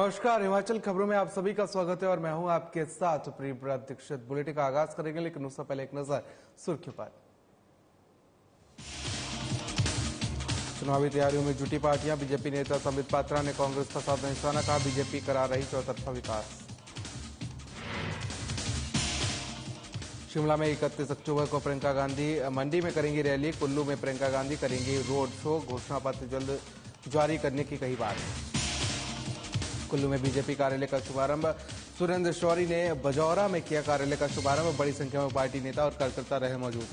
नमस्कार, हिमाचल खबरों में आप सभी का स्वागत है और मैं हूं आपके साथ प्रिय दीक्षित। बुलेटिन का आगाज करेंगे, लेकिन उससे पहले एक नजर सुर्खियों पर। चुनावी तैयारियों में जुटी पार्टियां। बीजेपी नेता संबित पात्रा ने कांग्रेस का साधा निशाना, कहा बीजेपी करा रही चौतरफा विकास। शिमला में 31 अक्टूबर को प्रियंका गांधी मंडी में करेंगी रैली। कुल्लू में प्रियंका गांधी करेंगी रोड शो। घोषणा पत्र जल्द जारी करने की कही बात। कुल्लू में बीजेपी कार्यालय का शुभारंभ। सुरेंद्र शौरी ने बजौरा में किया कार्यालय का शुभारंभ। बड़ी संख्या में पार्टी नेता और कार्यकर्ता रहे मौजूद।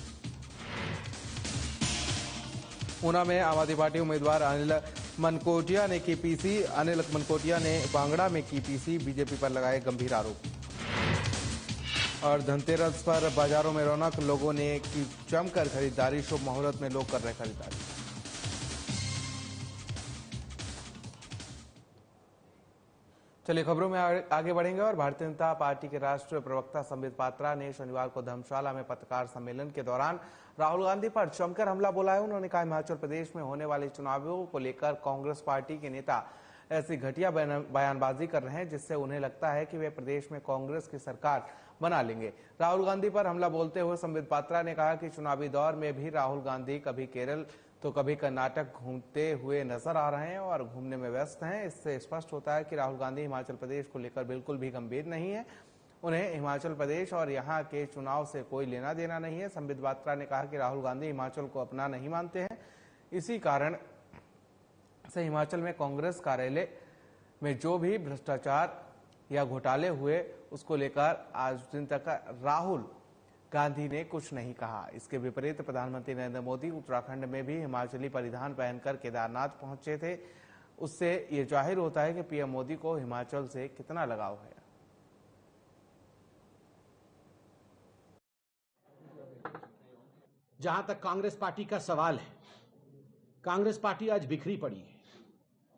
ऊना में आम आदमी पार्टी उम्मीदवार अनिल मनकोटिया ने की पीसी। अनिल मनकोटिया ने बांगड़ा में की पीसी। बीजेपी पर लगाए गंभीर आरोप। और धनतेरस पर बाजारों में रौनक, लोगों ने की जमकर खरीदारी। शुभ मुहूर्त में लोग कर रहे खरीदारी। चलिए खबरों में आगे बढ़ेंगे और भारतीय जनता पार्टी के राष्ट्रीय प्रवक्ता संबित पात्रा ने शनिवार को धर्मशाला में पत्रकार सम्मेलन के दौरान राहुल गांधी पर जमकर हमला बोला है। उन्होंने कहा हिमाचल प्रदेश में होने वाले चुनावों को लेकर कांग्रेस पार्टी के नेता ऐसी घटिया बयानबाजी कर रहे हैं जिससे उन्हें लगता है कि वे प्रदेश में कांग्रेस की सरकार बना लेंगे। राहुल गांधी पर हमला बोलते हुए संबित पात्रा ने कहा कि चुनावी दौर में भी राहुल गांधी कभी केरल तो कभी कर्नाटक घूमते हुए नजर आ रहे हैं और घूमने में व्यस्त हैं। इससे स्पष्ट होता है कि राहुल गांधी हिमाचल प्रदेश को लेकर बिल्कुल भी गंभीर नहीं है। उन्हें हिमाचल प्रदेश और यहाँ के चुनाव से कोई लेना देना नहीं है। संबित पात्रा ने कहा कि राहुल गांधी हिमाचल को अपना नहीं मानते हैं। इसी कारण से हिमाचल में कांग्रेस कार्यालय में जो भी भ्रष्टाचार या घोटाले हुए उसको लेकर आज दिन तक राहुल गांधी ने कुछ नहीं कहा। इसके विपरीत प्रधानमंत्री नरेंद्र मोदी उत्तराखंड में भी हिमाचली परिधान पहनकर केदारनाथ पहुंचे थे। उससे ये जाहिर होता है कि पीएम मोदी को हिमाचल से कितना लगाव है। जहां तक कांग्रेस पार्टी का सवाल है, कांग्रेस पार्टी आज बिखरी पड़ी है।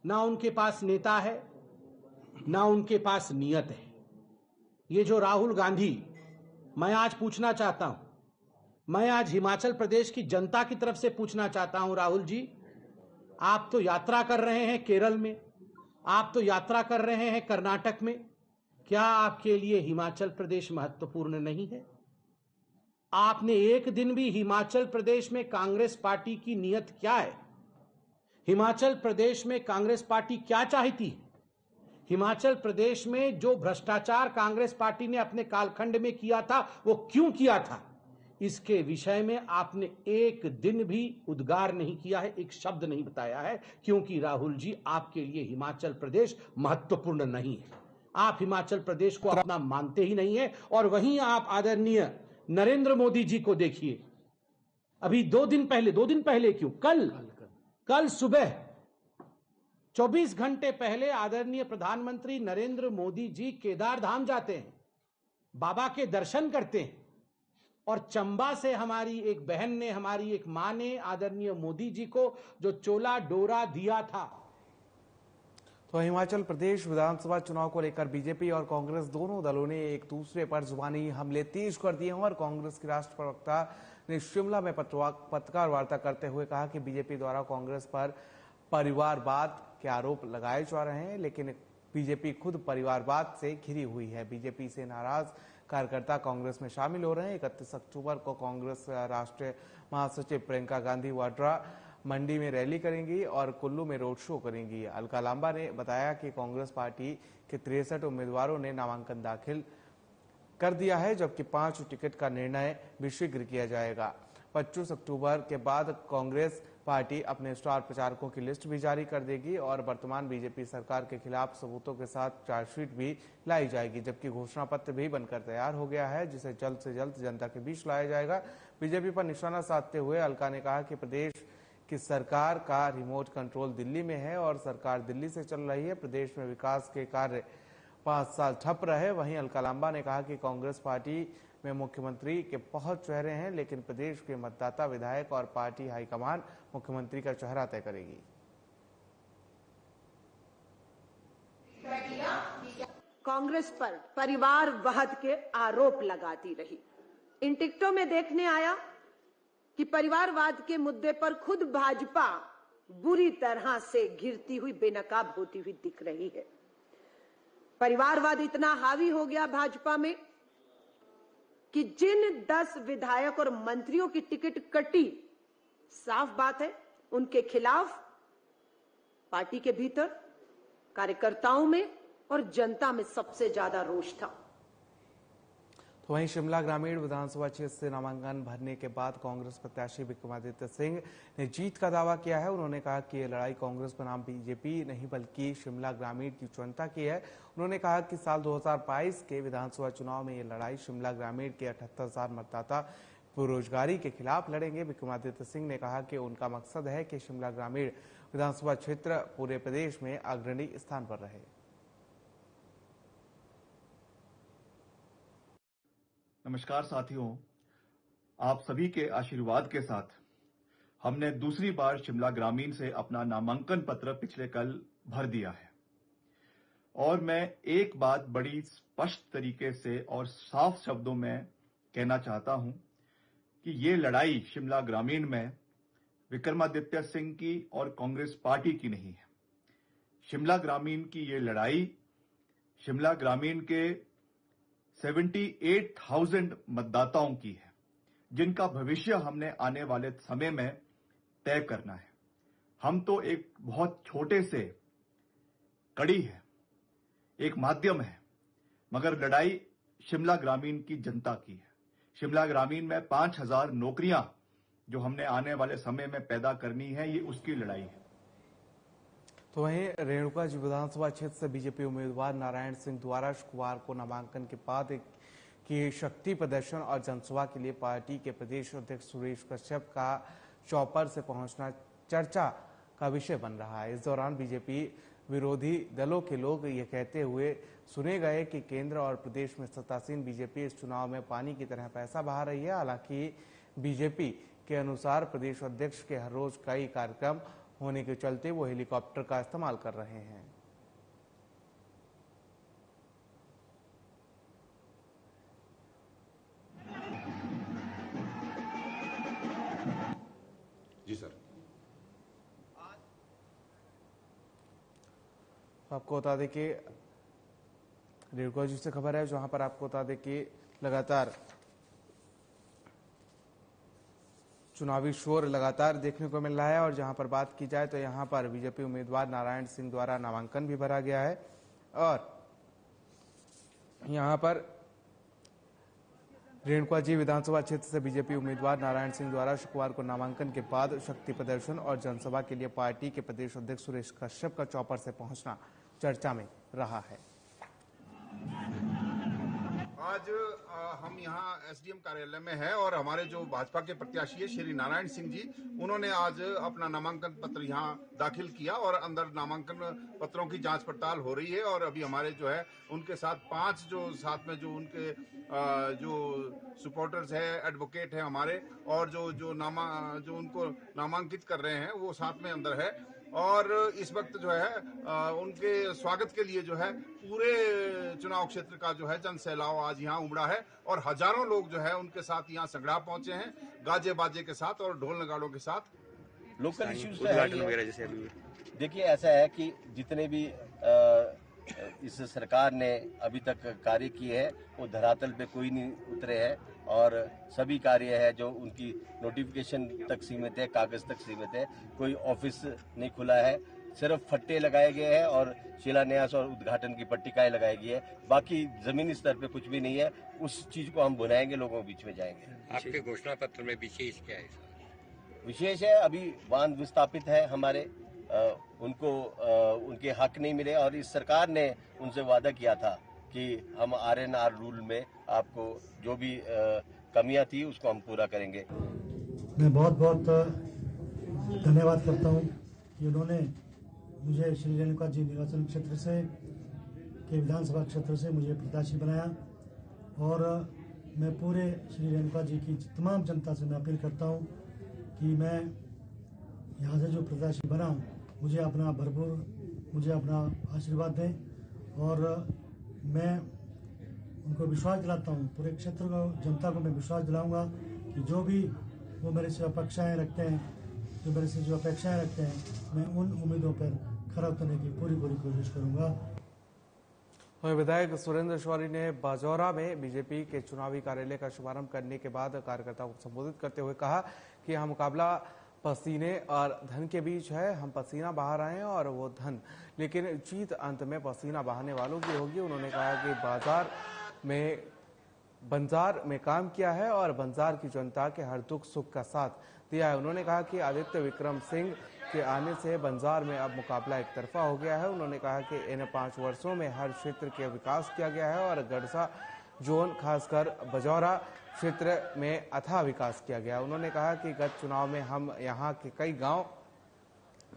ना उनके पास नेता है, ना उनके पास नियत है। ये जो राहुल गांधी, मैं आज पूछना चाहता हूं, मैं आज हिमाचल प्रदेश की जनता की तरफ से पूछना चाहता हूं, राहुल जी, आप तो यात्रा कर रहे हैं केरल में, आप तो यात्रा कर रहे हैं कर्नाटक में, क्या आपके लिए हिमाचल प्रदेश महत्वपूर्ण नहीं है? आपने एक दिन भी हिमाचल प्रदेश में कांग्रेस पार्टी की नीयत क्या है, हिमाचल प्रदेश में कांग्रेस पार्टी क्या चाहती है, हिमाचल प्रदेश में जो भ्रष्टाचार कांग्रेस पार्टी ने अपने कालखंड में किया था वो क्यों किया था, इसके विषय में आपने एक दिन भी उद्गार नहीं किया है, एक शब्द नहीं बताया है। क्योंकि राहुल जी, आपके लिए हिमाचल प्रदेश महत्वपूर्ण नहीं है। आप हिमाचल प्रदेश को अपना मानते ही नहीं है। और वहीं आप आदरणीय नरेंद्र मोदी जी को देखिए, अभी दो दिन पहले क्यों, कल सुबह 24 घंटे पहले आदरणीय प्रधानमंत्री नरेंद्र मोदी जी केदार धाम जाते हैं, बाबा के दर्शन करते हैं। और चंबा से हमारी एक बहन ने, हमारी एक मां ने आदरणीय मोदी जी को जो चोला डोरा दिया था। तो हिमाचल प्रदेश विधानसभा चुनाव को लेकर बीजेपी और कांग्रेस दोनों दलों ने एक दूसरे पर जुबानी हमले तेज कर दिए हैं और कांग्रेस के राष्ट्रीय प्रवक्ता ने शिमला में पत्रकार वार्ता करते हुए कहा कि बीजेपी द्वारा कांग्रेस पर परिवारवाद के आरोप लगाए जा रहे हैं, लेकिन बीजेपी खुद परिवारवाद से घिरी हुई है। बीजेपी से नाराज कार्यकर्ता कांग्रेस में शामिल हो रहे हैं। 31 अक्टूबर को कांग्रेस राष्ट्रीय महासचिव प्रियंका गांधी वाड्रा मंडी में रैली करेंगी और कुल्लू में रोड शो करेंगी। अलका लांबा ने बताया कि कांग्रेस पार्टी के 63 उम्मीदवारों ने नामांकन दाखिल कर दिया है, जबकि 5 टिकट का निर्णय भी शीघ्र किया जाएगा। 25 अक्टूबर के बाद कांग्रेस पार्टी अपने स्टार प्रचारकों की लिस्ट भी जारी कर देगी और वर्तमान बीजेपी सरकार के खिलाफ सबूतों के साथ चार्जशीट भी लाई जाएगी, जबकि घोषणा पत्र भी बनकर तैयार हो गया है, जिसे जल्द से जल्द जनता के बीच लाया जाएगा। बीजेपी पर निशाना साधते हुए अलका ने कहा कि प्रदेश की सरकार का रिमोट कंट्रोल दिल्ली में है और सरकार दिल्ली से चल रही है। प्रदेश में विकास के कार्य 5 साल ठप रहे। वहीं अलका लांबा ने कहा कि कांग्रेस पार्टी में मुख्यमंत्री के बहुत चेहरे हैं, लेकिन प्रदेश के मतदाता, विधायक और पार्टी हाईकमान मुख्यमंत्री का चेहरा तय करेगी। कांग्रेस पर परिवारवाद के आरोप लगाती रही। इन टिकटों में देखने आया कि परिवारवाद के मुद्दे पर खुद भाजपा बुरी तरह से घिरती हुई, बेनकाब होती हुई दिख रही है। परिवारवाद इतना हावी हो गया भाजपा में कि जिन 10 विधायक और मंत्रियों की टिकट कटी, साफ बात है उनके खिलाफ पार्टी के भीतर, कार्यकर्ताओं में और जनता में सबसे ज्यादा रोष था। तो वहीं शिमला ग्रामीण विधानसभा क्षेत्र से नामांकन भरने के बाद कांग्रेस प्रत्याशी विक्रमादित्य सिंह ने जीत का दावा किया है। उन्होंने कहा कि ये लड़ाई कांग्रेस बनाम बीजेपी नहीं बल्कि शिमला ग्रामीण की जनता की है। उन्होंने कहा कि साल 2022 के विधानसभा चुनाव में ये लड़ाई शिमला ग्रामीण के 78,000 मतदाता बेरोजगारी के खिलाफ लड़ेंगे। विक्रमादित्य सिंह ने कहा कि उनका मकसद है कि शिमला ग्रामीण विधानसभा क्षेत्र पूरे प्रदेश में अग्रणी स्थान पर रहे। नमस्कार साथियों, आप सभी के आशीर्वाद के साथ हमने दूसरी बार शिमला ग्रामीण से अपना नामांकन पत्र पिछले कल भर दिया है और मैं एक बात बड़ी स्पष्ट तरीके से और साफ शब्दों में कहना चाहता हूं कि ये लड़ाई शिमला ग्रामीण में विक्रमादित्य सिंह की और कांग्रेस पार्टी की नहीं है। शिमला ग्रामीण की ये लड़ाई शिमला ग्रामीण के 78,000 मतदाताओं की है, जिनका भविष्य हमने आने वाले समय में तय करना है। हम तो एक बहुत छोटे से कड़ी है, एक माध्यम है, मगर लड़ाई शिमला ग्रामीण की जनता की है। शिमला ग्रामीण में 5,000 नौकरियां जो हमने आने वाले समय में पैदा करनी है, ये उसकी लड़ाई है। तो वहीं रेणुका जी विधानसभा क्षेत्र से बीजेपी उम्मीदवार नारायण सिंह द्वारा शुक्रवार को नामांकन के बाद की शक्ति प्रदर्शन और जनसभा के लिए पार्टी के प्रदेश अध्यक्ष सुरेश कश्यप का चौपर से पहुंचना चर्चा का विषय बन रहा है। इस दौरान बीजेपी विरोधी दलों के लोग ये कहते हुए सुने गए कि केंद्र और प्रदेश में सत्तासीन बीजेपी इस चुनाव में पानी की तरह पैसा बहा रही है। हालांकि बीजेपी के अनुसार प्रदेश अध्यक्ष के हर रोज कई कार्यक्रम होने के चलते वो हेलीकॉप्टर का इस्तेमाल कर रहे हैं। जी सर। आपको बता दें कि रेणुका जी से खबर है, जहां पर आपको बता दें कि लगातार चुनावी शोर लगातार देखने को मिल रहा है और जहां पर बात की जाए तो यहां पर बीजेपी उम्मीदवार नारायण सिंह द्वारा नामांकन भी भरा गया है और यहां पर रेणुका जी विधानसभा क्षेत्र से बीजेपी उम्मीदवार नारायण सिंह द्वारा शुक्रवार को नामांकन के बाद शक्ति प्रदर्शन और जनसभा के लिए पार्टी के प्रदेश अध्यक्ष सुरेश कश्यप का चौपर से पहुंचना चर्चा में रहा है। आज हम यहाँ एसडीएम कार्यालय में हैं और हमारे जो भाजपा के प्रत्याशी है श्री नारायण सिंह जी, उन्होंने आज अपना नामांकन पत्र यहाँ दाखिल किया और अंदर नामांकन पत्रों की जांच पड़ताल हो रही है। और अभी हमारे जो है उनके साथ 5 जो साथ में जो उनके जो सपोर्टर्स है, एडवोकेट है हमारे, और जो उनको नामांकित कर रहे हैं वो साथ में अंदर है। और इस वक्त जो है उनके स्वागत के लिए जो है पूरे चुनाव क्षेत्र का जो है जन सैलाब आज यहाँ उमड़ा है और हजारों लोग जो है उनके साथ यहाँ संगड़ा पहुंचे हैं, गाजे बाजे के साथ और ढोल नगाड़ों के साथ। लोकल इश्यूज वगैरह जैसे देखिए, ऐसा है कि जितने भी इस सरकार ने अभी तक कार्य किए हैं वो धरातल पे कोई नहीं उतरे हैं और सभी कार्य है जो उनकी नोटिफिकेशन तक सीमित है, कागज तक सीमित है। कोई ऑफिस नहीं खुला है, सिर्फ फट्टे लगाए गए हैं और शिलान्यास और उद्घाटन की पट्टिकाएं लगाई गई है। बाकी जमीनी स्तर पे कुछ भी नहीं है। उस चीज को हम बुलाएंगे, लोगों के बीच में जाएंगे। आपके घोषणा पत्र में विशेष क्या है? विशेष है, अभी बांध विस्थापित है हमारे, उनको उनके हक नहीं मिले और इस सरकार ने उनसे वादा किया था कि हम आरएनआर रूल में आपको जो भी कमियां थी उसको हम पूरा करेंगे। मैं बहुत बहुत धन्यवाद करता हूं कि उन्होंने मुझे श्री रेणुका जी निर्वाचन क्षेत्र से के विधानसभा क्षेत्र से मुझे प्रत्याशी बनाया और मैं पूरे श्री रेणुका जी की तमाम जनता से मैं अपील करता हूं कि मैं यहाँ से जो प्रत्याशी बना मुझे अपना आशीर्वाद दें और मैं उनको विश्वास दिलाता हूँ, पूरे क्षेत्र को जनता को मैं विश्वास दिलाऊंगा कि जो भी वो मेरे से अपेक्षाएं रखते हैं, मैं उन उम्मीदों पर खरा उतरने की पूरी कोशिश करूंगा। वहीं विधायक सुरेंद्र शौरी ने बाजौरा में बीजेपी के चुनावी कार्यालय का शुभारंभ करने के बाद कार्यकर्ताओं को संबोधित करते हुए कहा कि यह मुकाबला पसीने और धन के बीच है। हम पसीना बहा रहे हैं और वो धन, लेकिन जीत अंत में पसीना बहाने वालों की होगी। उन्होंने कहा कि बंजार में काम किया है और बंजार की जनता के हर दुख सुख का साथ दिया है। उन्होंने कहा कि आदित्य विक्रम सिंह के आने से बंजार में अब मुकाबला एक तरफा हो गया है। उन्होंने कहा कि इन 5 वर्षों में हर क्षेत्र के विकास किया गया है और गड़सा जोन खासकर बजौरा क्षेत्र में अथाह विकास किया गया। उन्होंने कहा कि गत चुनाव में हम यहाँ के कई गांव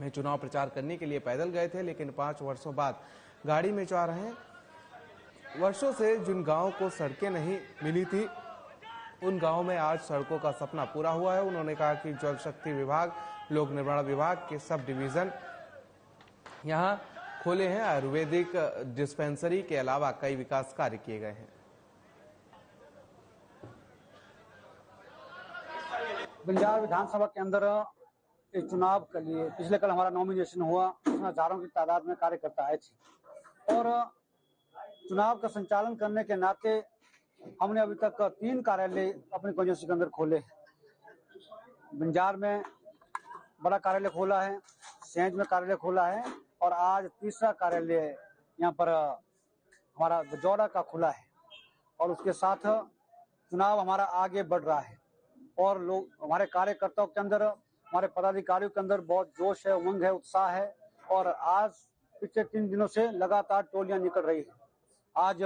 में चुनाव प्रचार करने के लिए पैदल गए थे, लेकिन 5 वर्षों बाद गाड़ी में जा रहे हैं। वर्षों से जिन गांवों को सड़कें नहीं मिली थी, उन गांवों में आज सड़कों का सपना पूरा हुआ है। उन्होंने कहा कि जल शक्ति विभाग, लोक निर्माण विभाग के सब डिवीजन यहां खोले हैं। आयुर्वेदिक डिस्पेंसरी के अलावा कई विकास कार्य किए गए हैं। बंजार विधानसभा के अंदर इस चुनाव के लिए पिछले कल हमारा नॉमिनेशन हुआ, उसमें हजारों की तादाद में कार्यकर्ता आए थे और चुनाव का संचालन करने के नाते हमने अभी तक 3 कार्यालय अपने कॉन्स्टिट्यूंसी के अंदर खोले। बंजार में बड़ा कार्यालय खोला है, सेंज में कार्यालय खोला है और आज तीसरा कार्यालय यहाँ पर हमारा बजौरा का खुला है। और उसके साथ चुनाव हमारा आगे बढ़ रहा है और लोग, हमारे कार्यकर्ताओं के अंदर, हमारे पदाधिकारियों के अंदर बहुत जोश है, उमंग है, उत्साह है। और आज पिछले 3 दिनों से लगातार टोलियां निकल रही है। आज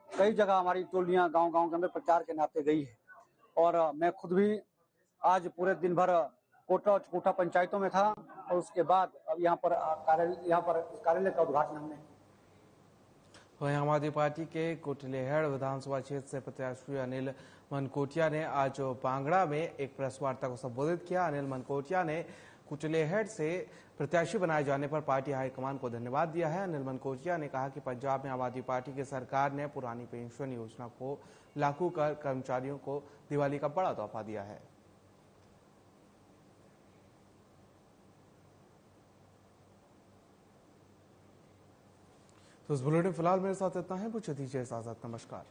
कई जगह हमारी टोलियां गांव-गांव के अंदर प्रचार के नाते गई है और मैं खुद भी आज पूरे दिन भर कोटा पंचायतों में था और उसके बाद अब यहाँ पर कार्यालय का उद्घाटन हमने। वहीं आम आदमी पार्टी के कुटलेहड़ विधानसभा क्षेत्र से प्रत्याशी अनिल मनकोटिया ने आज पांगड़ा में एक प्रेस वार्ता को संबोधित किया। अनिल मनकोटिया ने कुटलेहड़ से प्रत्याशी बनाए जाने पर पार्टी हाईकमान को धन्यवाद दिया है। अनिल मनकोटिया ने कहा कि पंजाब में आम आदमी पार्टी की सरकार ने पुरानी पेंशन योजना को लागू कर कर्मचारियों को दिवाली का बड़ा तोहफा दिया है। तो इस बुलेटिन फिलहाल मेरे साथ इतना है, मुझे दीजिए इजाजत। नमस्कार।